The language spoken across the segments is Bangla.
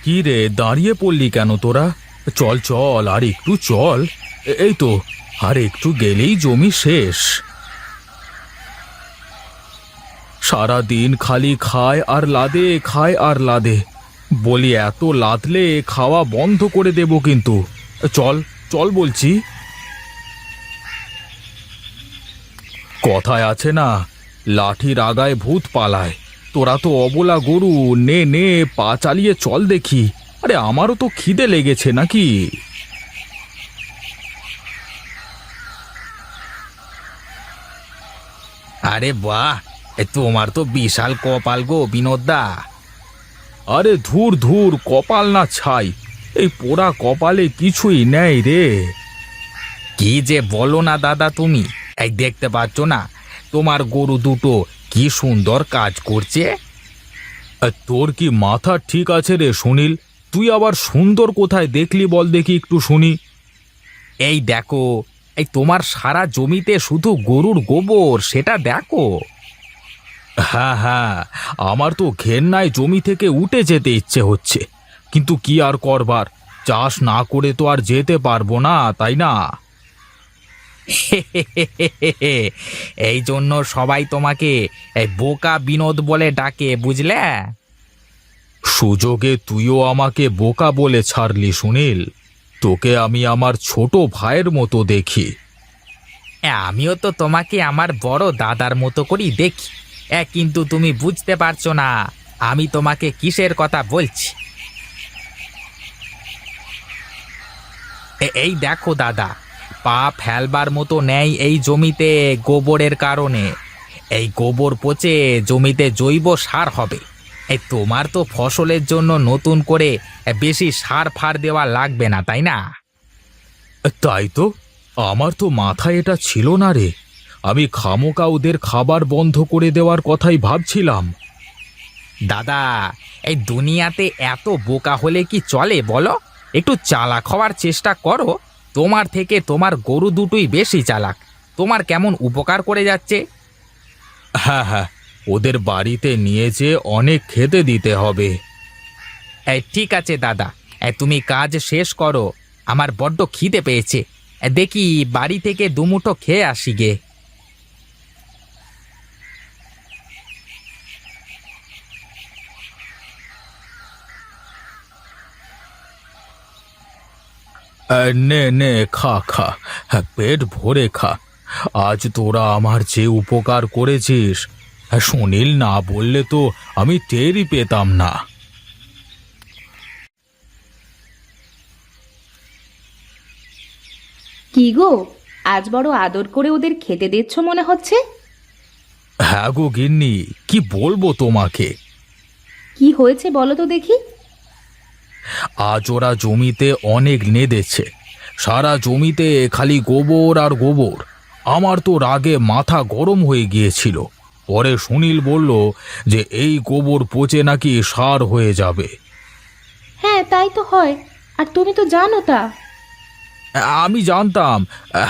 কি রে, দাঁড়িয়ে পড়লি কেন তোরা? চল চল, আর একটু চল। এই তো, আর একটু গেলেই জমি শেষ। সারা দিন খালি খায় আর লাদে, খায় আর লাদে। বলি এত লাদলে খাওয়া বন্ধ করে দেব কিন্তু। চল চল বলছি। কথায় আছে না, লাঠির আগায় ভূত পালায়। তোরা তো অবলা গরু, নে নে পা চালিয়ে চল দেখি। আরে আমারও তো খিদে লেগেছে নাকি। আরে বাহ, তোমার তো বিশাল কপাল গো বিনোদদা। আরে ধুর ধুর, কপাল না ছাই, এই পোড়া কপালে কিছুই নেই রে। কি যে বলো না দাদা তুমি, এই দেখতে পাচ্ছ না তোমার গরু দুটো কি সুন্দর কাজ করছে। তোর কি মাথা ঠিক আছে রে সুনীল? তুই আবার সুন্দর কোথায় দেখলি বল দেখি একটু শুনি। এই দেখো, এই তোমার সারা জমিতে শুধু গরুর গোবর, সেটা দেখো। হ্যাঁ হ্যাঁ, আমার তো ঘেন্নায় জমি থেকে উঠে যেতে ইচ্ছে হচ্ছে, কিন্তু কি আর করবার, চাষ না করে তো আর যেতে পারবো না, তাই না? এই জন্য সবাই তোমাকে এই বোকা বিনোদ বলে ডাকে, বুঝলে? সুযোগে তুইও আমাকে বোকা বলে ছাড়লি সুনীল। তোকে আমি আমার ছোট ভাইয়ের মতো দেখি। আমিও তো তোমাকে আমার বড় দাদার মতো করেই দেখি। কিন্তু তুমি বুঝতে পারছো না আমি তোমাকে কিসের কথা বলছি। এই দেখো দাদা, পা ফেলবার মতো নেই এই জমিতে গোবরের কারণে। এই গোবর পচে জমিতে জৈব সার হবে। এই তোমার তো ফসলের জন্য নতুন করে বেশি সার ফার দেওয়া লাগবে না, তাই না? তাই তো, আমার তো মাথায় এটা ছিল না রে। আমি খামোকা ওদের খাবার বন্ধ করে দেওয়ার কথাই ভাবছিলাম। দাদা, এই দুনিয়াতে এত বোকা হলে কি চলে বলো? একটু চালাক হওয়ার চেষ্টা করো। তোমার থেকে তোমার গরু দুটোই বেশি চালাক, তোমার কেমন উপকার করে যাচ্ছে। হ্যাঁ হ্যাঁ, ওদের বাড়িতে নিয়ে যেয়ে অনেক খেতে দিতে হবে। ঠিক আছে দাদা, তুমি কাজ শেষ করো, আমার বড্ড খিদে পেয়েছে। দেখি বাড়ি থেকে দুমুঠো খেয়ে আসি গে। নে নে, খা খা, হ্যাঁ, পেট ভরে খা। আজ তোরা আমার যে উপকার করেছিস, সুনীল না বললে তো আমি টেরই পেতাম না। কি গো, আজ বড় আদর করে ওদের খেতে দিচ্ছ মনে হচ্ছে। হ্যাঁ গো গিন্নি, কি বলবো তোমাকে। কি হয়েছে বলো তো দেখি। আজ ওরা জমিতে অনেক নেদেছে। সারা জমিতে খালি গোবর আর গোবর। আমার তো রাগে মাথা গরম হয়ে গিয়েছিল। পরে সুনীল বলল যে এই গোবর পচে নাকি সার হয়ে যাবে। হ্যাঁ তাই তো হয়, আর তুমি তো জানো তা। আমি জানতাম,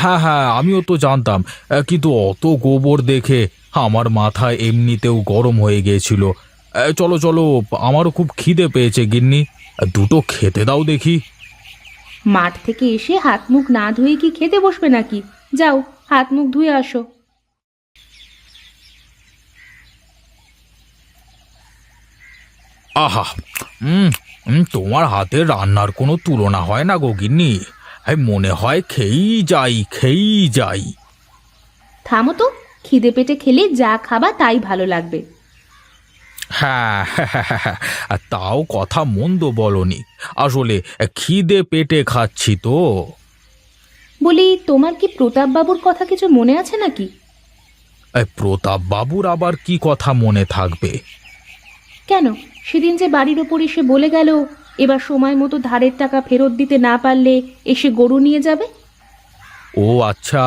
হ্যাঁ হ্যাঁ, আমিও তো জানতাম, কিন্তু অত গোবর দেখে আমার মাথা এমনিতেও গরম হয়ে গিয়েছিল। চলো চলো, আমারও খুব খিদে পেয়েছে গিন্নি, দুটো খেতে দাও দেখি। মাঠ থেকে এসে হাত মুখ না ধুয়ে কি খেতে বসবে নাকি? যাও, হাত মুখ ধুয়ে আসো। আহা, তোমার হাতের রান্নার কোনো তুলনা হয় না গো গিন্নি। মনে হয় খেয়েই যাই, খেয়েই যাই। থামো তো, খিদে পেটে খেলে যা খাবা তাই ভালো লাগবে। হ্যাঁ হ্যাঁ হ্যাঁ হ্যাঁ, হ্যাঁ, আর তাও কথা মন্দ বলনি। আসলে খিদে পেটে খাচ্ছি তো। বলি, তোমার কি প্রতাপ বাবুর কথা কিছু মনে আছে নাকি? প্রতাপ বাবুর আবার কি কথা মনে থাকবে? কেন, সেদিন যে বাড়ির ওপর এসে বলে গেল এবার সময় মতো ধারের টাকা ফেরত দিতে না পারলে এসে গরু নিয়ে যাবে। ও আচ্ছা,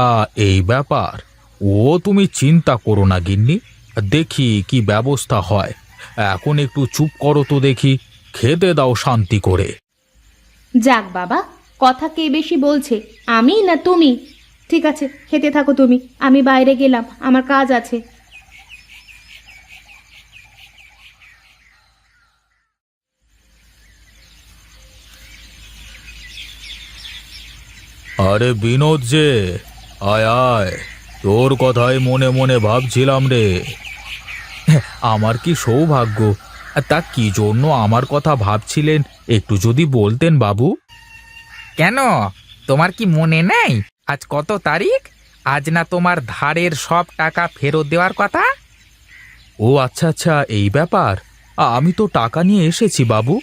এই ব্যাপার। ও তুমি চিন্তা করো না গিন্নি, দেখি কি ব্যবস্থা হয়। এখন একটু চুপ করো তো দেখি, খেতে দাও শান্তি করে। যাক বাবা, কথা কে বেশি বলছে, আমি না তুমি? ঠিক আছে, খেতে থাকো তুমি, আমি বাইরে গেলাম, আমার কাজ আছে। আরে বিনোদ যে, আয় আয়, তোর কথাই মনে মনে ভাবছিলাম রে। আমার কি সৌভাগ্য! তা কি জন্য আমার কথা ভাবছিলেন একটু যদি বলতেন বাবু? কেন, তোমার কি মনে নেই আজ কত তারিখ? আজ না তোমার ধারের সব টাকা ফেরত দেওয়ার কথা। ও আচ্ছা আচ্ছা, এই ব্যাপার। আমি তো টাকা নিয়ে এসেছি বাবু।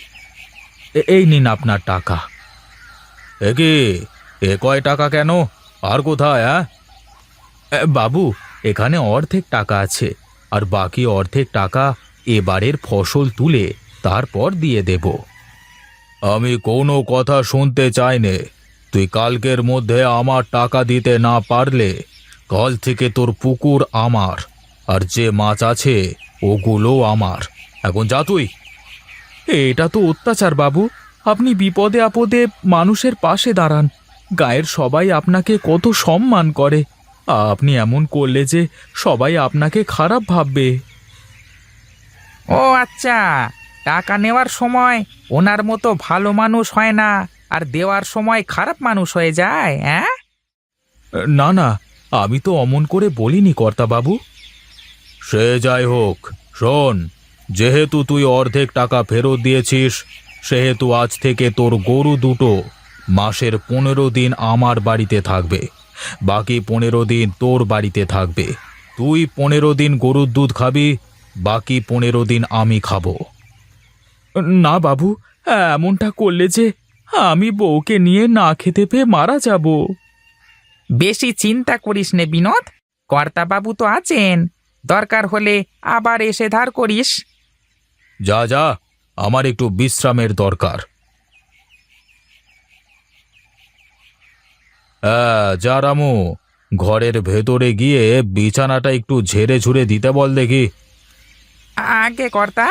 এই নিন আপনার টাকা। এ কি, এ কয় টাকা কেন? আর কোথায়? বাবু, এখানে অর্ধেক টাকা আছে, আর বাকি অর্ধেক টাকা এবারের ফসল তুলে তারপর দিয়ে দেব। আমি কোনো কথা শুনতে চাই নে। তুই কালকের মধ্যে আমার টাকা দিতে না পারলে কাল থেকে তোর পুকুর আমার, আর যে মাছ আছে ওগুলো আমার। এখন যা তুই। এটা তো অত্যাচার বাবু। আপনি বিপদে আপদে মানুষের পাশে দাঁড়ান, গায়ের সবাই আপনাকে কত সম্মান করে। আপনি এমন করলে যে সবাই আপনাকে খারাপ ভাববে। ও আচ্ছা, টাকা নেওয়ার সময় ওনার মতো ভালো মানুষ হয় না, আর দেওয়ার সময় খারাপ মানুষ হয়ে যায়, হ্যাঁ? না না, আমি তো অমন করে বলিনি কর্তাবাবু। সে যাই হোক, শোন, যেহেতু তুই অর্ধেক টাকা ফেরত দিয়েছিস, সেহেতু আজ থেকে তোর গরু দুটো মাসের 15 দিন আমার বাড়িতে থাকবে, বাকি 15 দিন তোর বাড়িতে থাকবে। তুই 15 দিন গরুর দুধ খাবি, বাকি 15 দিন আমি খাবো। না বাবু, এমনটা করলে যে আমি বউকে নিয়ে না খেতে পেয়ে মারা যাব। বেশি চিন্তা করিস নে বিনোদ, কর্তাবাবু তো আছেন, দরকার হলে আবার এসে ধার করিস। যা যা, আমার একটু বিশ্রামের দরকার। যা রামু, ঘরের ভেতরে গিয়ে বিছানাটা একটু ঝেড়ে ঝুড়ে দিতে বল দেখি। আগে কর্তা।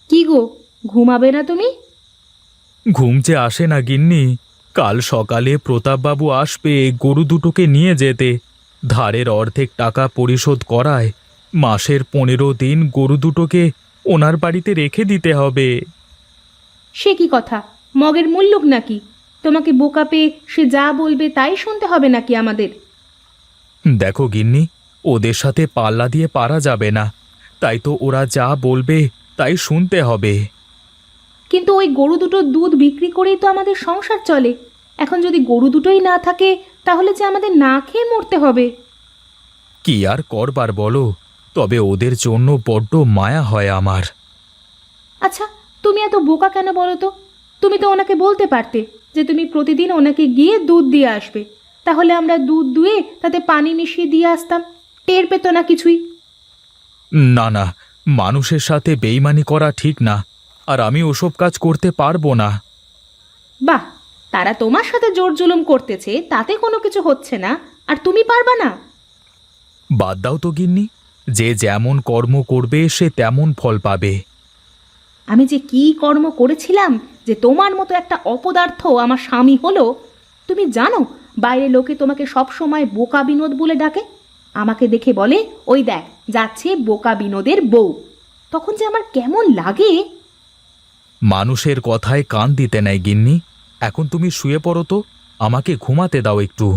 কি গো, ঘুমাবে না তুমি? ঘুম যে আসে না গিন্নি। কাল সকালে প্রতাপবাবু আসবে গরু দুটোকে নিয়ে যেতে। ধারের অর্ধেক টাকা পরিশোধ করায় মাসের 15 দিন গরু দুটোকে ওনার বাড়িতে রেখে দিতে হবে। সে কি কথা, মগের মুল্লুক নাকি? তোমাকে বোকা পেয়ে সে যা বলবে তাই শুনতে হবে নাকি আমাদের? দেখো গিন্নি, ওদের সাথে পাল্লা দিয়ে পারা যাবে না, তাই তো ওরা যা বলবে তাই শুনতে হবে। কিন্তু ওই গরু দুটোর দুধ বিক্রি করেই তো আমাদের সংসার চলে। এখন যদি গরু দুটোই না থাকে, তাহলে যে আমাদের না খেয়ে মরতে হবে। কি আর করবার বলো, তবে ওদের জন্য বড্ড মায়া হয় আমার। আচ্ছা, তুমি এত বোকা কেন বলো তো? তুমি তো ওনাকে বলতে পারতে যে তুমি প্রতিদিন ওনাকে গিয়ে দুধ দিয়ে আসবে, তাহলে আমরা দুধ দুয়ে তাতে পানি মিশিয়ে দিয়ে আসতাম, টের পেতো না কিছুই। না না, মানুষের সাথে বেইমানি করা ঠিক না, আর আমি ওসব কাজ করতে পারবো না। বাহ, তারা তোমার সাথে জোর জুলুম করতেছে, তাতে কোনো কিছু হচ্ছে না, আর তুমি পারবা না? বাদ দাও তো গিন্নি, যে যেমন কর্ম করবে সে তেমন ফল পাবে। আমি যে কি কর্ম করেছিলাম যে তোমার মতো একটা অপদার্থ আমার স্বামী হলো? তুমি জানো, বাইরে লোকে তোমাকে সব সময় বোকা বিনোদ বলে ডাকে। আমাকে দেখে বলে, ওই দেখ যাচ্ছে বোকা বিনোদের বউ। তখন যে আমার কেমন লাগে! মানুষের কথায় কান দিতে নাই গিন্নি। এখন তুমি শুয়ে পড়ো তো, আমাকে ঘুমাতে দাও একটু।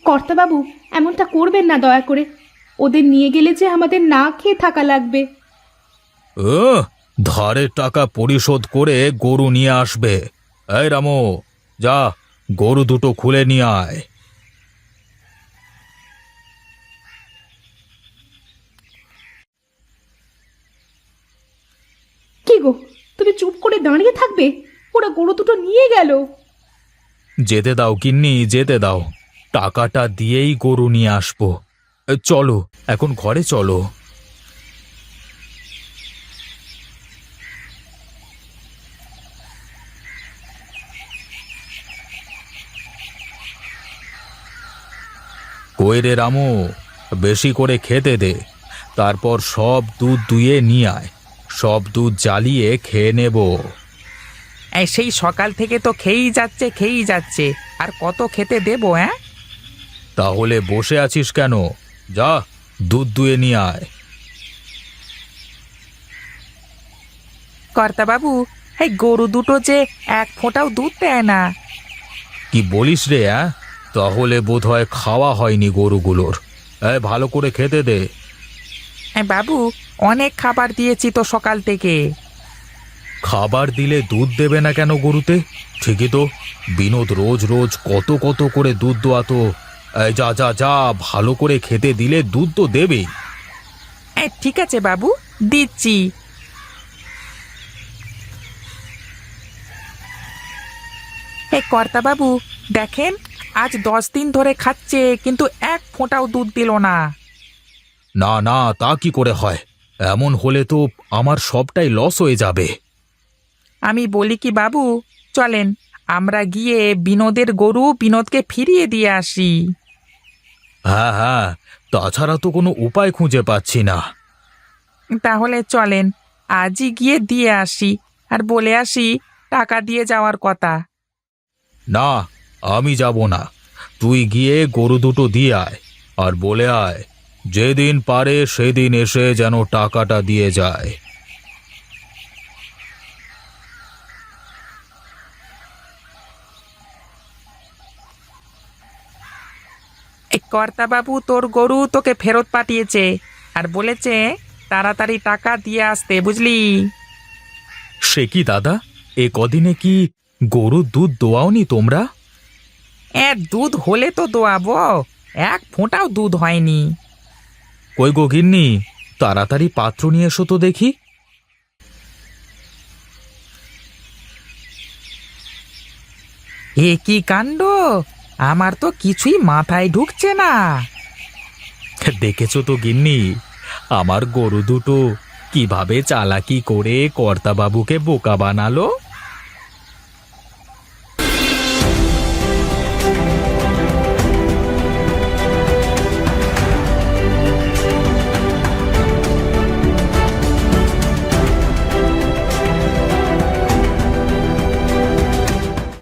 কর্তাবাবু, এমনটা করবেন না দয়া করে। ওদের নিয়ে গেলে যে আমাদের না খেয়ে থাকা লাগবে। ও, ধারের টাকা পরিশোধ করে গরু নিয়ে আসবে। এই রামু, যা গরু দুটো খুলে নিয়ে আয়। কি গো, তুমি চুপ করে দাঁড়িয়ে থাকবে? ওরা গরু দুটো নিয়ে গেল। যেতে দাও গিন্নি, যেতে দাও। টাকাটা দিয়েই গরু নিয়ে আসবো। চলো, এখন ঘরে চলো। কই রে রামু, বেশি করে খেতে দে, তারপর সব দুধ দুয়ে নিয়ে আয়। সব দুধ জ্বালিয়ে খেয়ে নেব। এই সেই সকাল থেকে তো খেয়েই যাচ্ছে আর কত খেতে দেবো? হ্যাঁ, তাহলে বসে আছিস কেন? যা, দুধ দুয়ে নিয়ে আয়। কর্তাবাবু, এই গরু দুটো যে এক ফোঁটাও দুধ দেয় না। কি বলিস রে? তাহলে বোধহয় খাওয়া হয়নি গরুগুলোর। ভালো করে খেতে দে। বাবু, অনেক খাবার দিয়েছি তো সকাল থেকে। খাবার দিলে দুধ দেবে না কেন গরুতে? ঠিকই তো, বিনোদ রোজ রোজ কত কত করে দুধ দোয়াতো। যা যা যা, ভালো করে খেতে দিলে দুধ তো দেবেই। ঠিক আছে বাবু, দিচ্ছি। কর্তাবাবু, দেখেন, আজ 10 দিন ধরে খাচ্ছে কিন্তু এক ফোঁটাও দুধ দিল না। না না, তা কি করে হয়? এমন হলে তো আমার সবটাই লস হয়ে যাবে। আমি বলি কি বাবু, চলেন আমরা গিয়ে বিনোদের গরু বিনোদকে ফিরিয়ে দিয়ে আসি। হ্যাঁ হ্যাঁ, তাছাড়া তো কোনো উপায় খুঁজে পাচ্ছি না। তাহলে চলেন আজই গিয়ে দিয়ে আসি আর বলে আসি টাকা দিয়ে যাওয়ার কথা। না, আমি যাব না। তুই গিয়ে গরু দুটো দিয়ে আয় আর বলে আয় যেদিন পারে সেদিন এসে যেন টাকাটা দিয়ে যায়। কর্তাবাবু, তোর গরু তোকে ফেরত পাঠিয়েছে আর বলেছে তাড়াতাড়ি টাকা দিয়ে আসতে, বুঝলি? সে কি দাদা, এ কদিনে কি গরুর দুধ দোয়াওনি তোমরা? দুধ হলে তো দোয়াবো, এক ফোঁটাও দুধ হয়নি। কই গো গিন্নি, তাড়াতাড়ি পাত্র নিয়ে এসো তো দেখি। এ কি কাণ্ড, আমার তো কিছুই মাথায় ঢুকছে না। দেখেছো তো গিন্নি, আমার গরু দুটো কিভাবে চালাকি করে কর্তাবাবুকে বোকা বানালো।